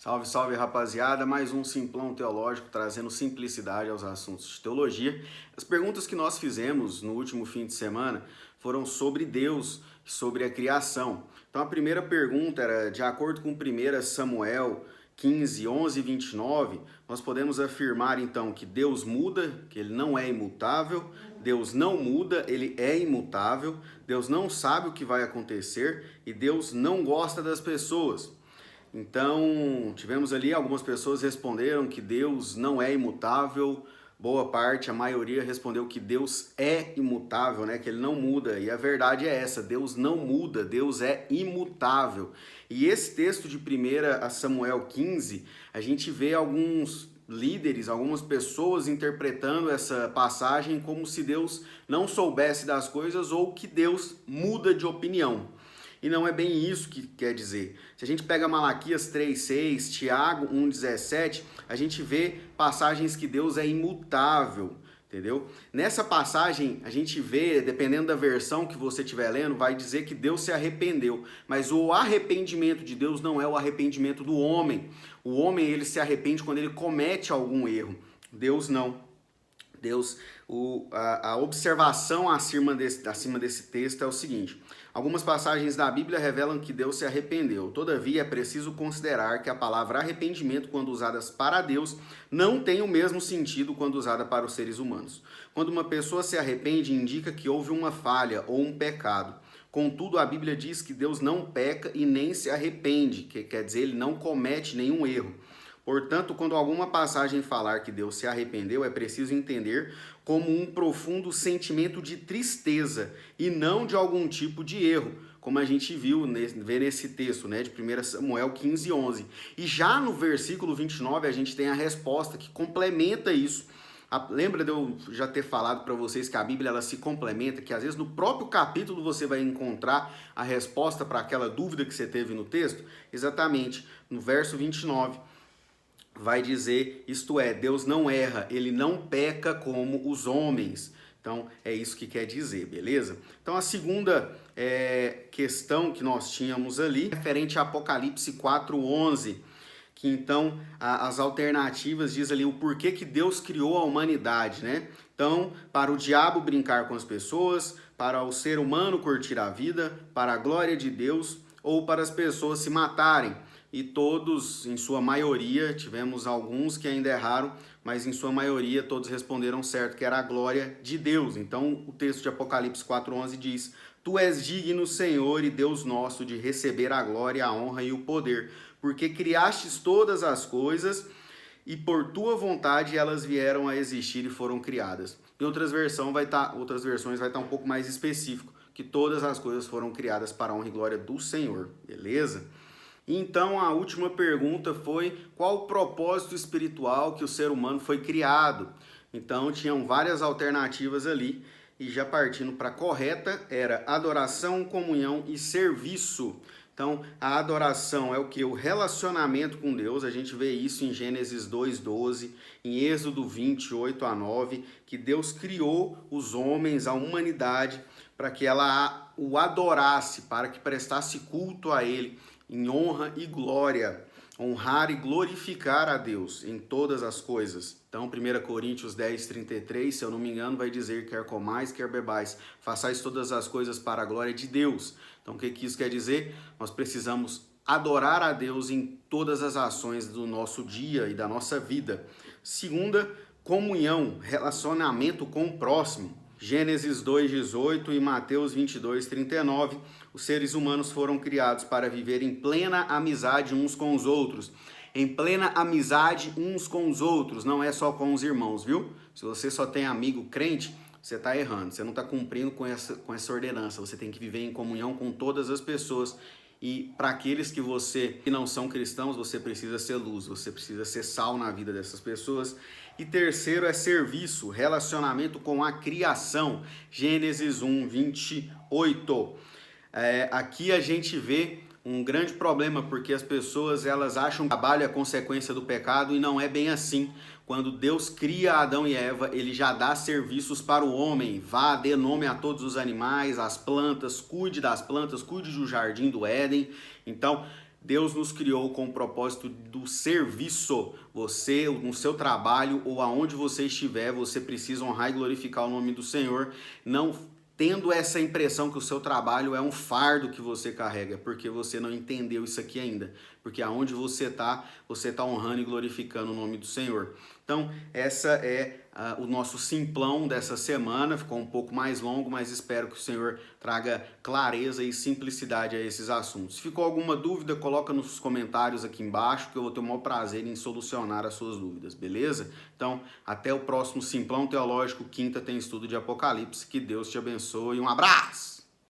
Salve, salve, rapaziada, mais um Simplão Teológico trazendo simplicidade aos assuntos de teologia. As perguntas que nós fizemos no último fim de semana foram sobre Deus, sobre a criação. Então a primeira pergunta era, de acordo com 1 Samuel 15, 11 e 29, nós podemos afirmar então que Deus muda, que ele não é imutável, Deus não muda, ele é imutável, Deus não sabe o que vai acontecer e Deus não gosta das pessoas. Então, tivemos ali, algumas pessoas responderam que Deus não é imutável, boa parte, a maioria respondeu que Deus é imutável, né? Que ele não muda. E a verdade é essa, Deus não muda, Deus é imutável. E esse texto de 1 Samuel 15, a gente vê alguns líderes, algumas pessoas interpretando essa passagem como se Deus não soubesse das coisas ou que Deus muda de opinião. E não é bem isso que quer dizer. Se a gente pega Malaquias 3:6, Tiago 1:17, a gente vê passagens que Deus é imutável, entendeu? Nessa passagem, a gente vê, dependendo da versão que você estiver lendo, vai dizer que Deus se arrependeu. Mas o arrependimento de Deus não é o arrependimento do homem. O homem, ele se arrepende quando ele comete algum erro. Deus não. Deus, a observação acima desse texto é o seguinte: algumas passagens da Bíblia revelam que Deus se arrependeu. Todavia, é preciso considerar que a palavra arrependimento, quando usada para Deus, não tem o mesmo sentido quando usada para os seres humanos. Quando uma pessoa se arrepende, indica que houve uma falha ou um pecado. Contudo, a Bíblia diz que Deus não peca e nem se arrepende, que quer dizer, ele não comete nenhum erro. Portanto, quando alguma passagem falar que Deus se arrependeu, é preciso entender como um profundo sentimento de tristeza e não de algum tipo de erro, como a gente vê nesse texto, né, de 1 Samuel 15, 11. E já no versículo 29 a gente tem a resposta que complementa isso. Lembra de eu já ter falado para vocês que a Bíblia ela se complementa, que às vezes no próprio capítulo você vai encontrar a resposta para aquela dúvida que você teve no texto? Exatamente, no verso 29. Vai dizer, isto é, Deus não erra, ele não peca como os homens. Então, é isso que quer dizer, beleza? Então, a segunda questão que nós tínhamos ali, referente a Apocalipse 4:11, que então as alternativas diz ali o porquê que Deus criou a humanidade, né? Então, para o diabo brincar com as pessoas, para o ser humano curtir a vida, para a glória de Deus ou para as pessoas se matarem. E todos, em sua maioria, tivemos alguns que ainda erraram, mas em sua maioria todos responderam certo, que era a glória de Deus. Então o texto de Apocalipse 4:11 diz: Tu és digno, Senhor e Deus nosso, de receber a glória, a honra e o poder, porque criastes todas as coisas e por tua vontade elas vieram a existir e foram criadas. Em outras versões vai estar um pouco mais específico, que todas as coisas foram criadas para a honra e glória do Senhor, beleza? Então a última pergunta foi: qual o propósito espiritual que o ser humano foi criado? Então tinham várias alternativas ali e já partindo para a correta era adoração, comunhão e serviço. Então a adoração é o que? O relacionamento com Deus. A gente vê isso em Gênesis 2:12, em Êxodo 28:9, que Deus criou os homens, a humanidade, para que ela o adorasse, para que prestasse culto a ele em honra e glória, honrar e glorificar a Deus em todas as coisas. Então, 1 Coríntios 10:33, se eu não me engano, vai dizer: quer comais, quer bebais, façais todas as coisas para a glória de Deus. Então, o que isso quer dizer? Nós precisamos adorar a Deus em todas as ações do nosso dia e da nossa vida. Segunda, comunhão, relacionamento com o próximo. Gênesis 2:18 e Mateus 22:39, os seres humanos foram criados para viver em plena amizade uns com os outros. Em plena amizade uns com os outros, não é só com os irmãos, viu? Se você só tem amigo crente, você está errando, você não está cumprindo com essa ordenança. Você tem que viver em comunhão com todas as pessoas. E para aqueles que não são cristãos, você precisa ser luz, você precisa ser sal na vida dessas pessoas. E terceiro é serviço, relacionamento com a criação. Gênesis 1:28. Aqui a gente vê um grande problema, porque as pessoas elas acham que o trabalho é consequência do pecado e não é bem assim. Quando Deus cria Adão e Eva, ele já dá serviços para o homem. Vá, dê nome a todos os animais, as plantas, cuide das plantas, cuide do jardim do Éden. Então, Deus nos criou com o propósito do serviço. Você, no seu trabalho ou aonde você estiver, você precisa honrar e glorificar o nome do Senhor, não tendo essa impressão que o seu trabalho é um fardo que você carrega, porque você não entendeu isso aqui ainda. Porque aonde você está honrando e glorificando o nome do Senhor. Então, essa é o nosso simplão dessa semana. Ficou um pouco mais longo, mas espero que o Senhor traga clareza e simplicidade a esses assuntos. Se ficou alguma dúvida, coloca nos comentários aqui embaixo, que eu vou ter o maior prazer em solucionar as suas dúvidas, beleza? Então, até o próximo Simplão Teológico. Quinta tem estudo de Apocalipse. Que Deus te abençoe. Um abraço!